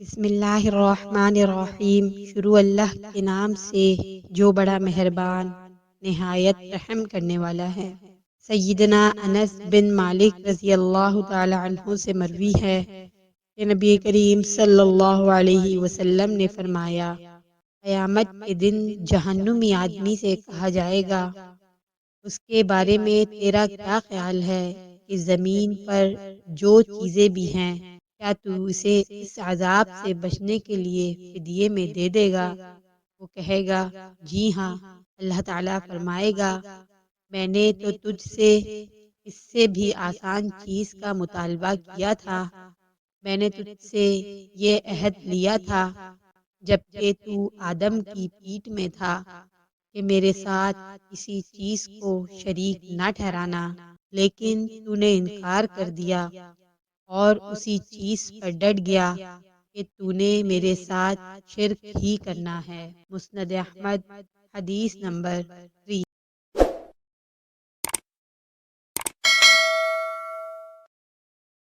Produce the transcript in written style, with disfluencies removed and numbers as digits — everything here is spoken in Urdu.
بسم اللہ الرحمن الرحیم۔ شروع اللہ کے نام سے جو بڑا مہربان نہایت رحم کرنے والا ہے۔ سیدنا انس بن مالک رضی اللہ تعالی عنہ سے مروی ہے کہ نبی کریم صلی اللہ علیہ وسلم نے فرمایا، قیامت کے دن جہنمی آدمی سے کہا جائے گا، اس کے بارے میں تیرا کیا خیال ہے کہ زمین پر جو چیزیں بھی ہیں، کیا تو اسے اس عذاب سے بچنے کے لیے فدیے میں دے دے گا؟ وہ کہے گا، جی ہاں۔ اللہ تعالیٰ فرمائے گا، میں نے تو تجھ سے اس سے بھی آسان چیز کا مطالبہ کیا تھا، میں نے تجھ سے یہ عہد لیا تھا جبکہ تو آدم کی پیٹ میں تھا کہ میرے ساتھ کسی چیز کو شریک نہ ٹھہرانا، لیکن تو نے انکار کر دیا اور اسی چیز پر ڈٹ گیا کہ تو نے میرے ساتھ شرک ہی کرنا ہے۔ مسند احمد، حدیث نمبر 3۔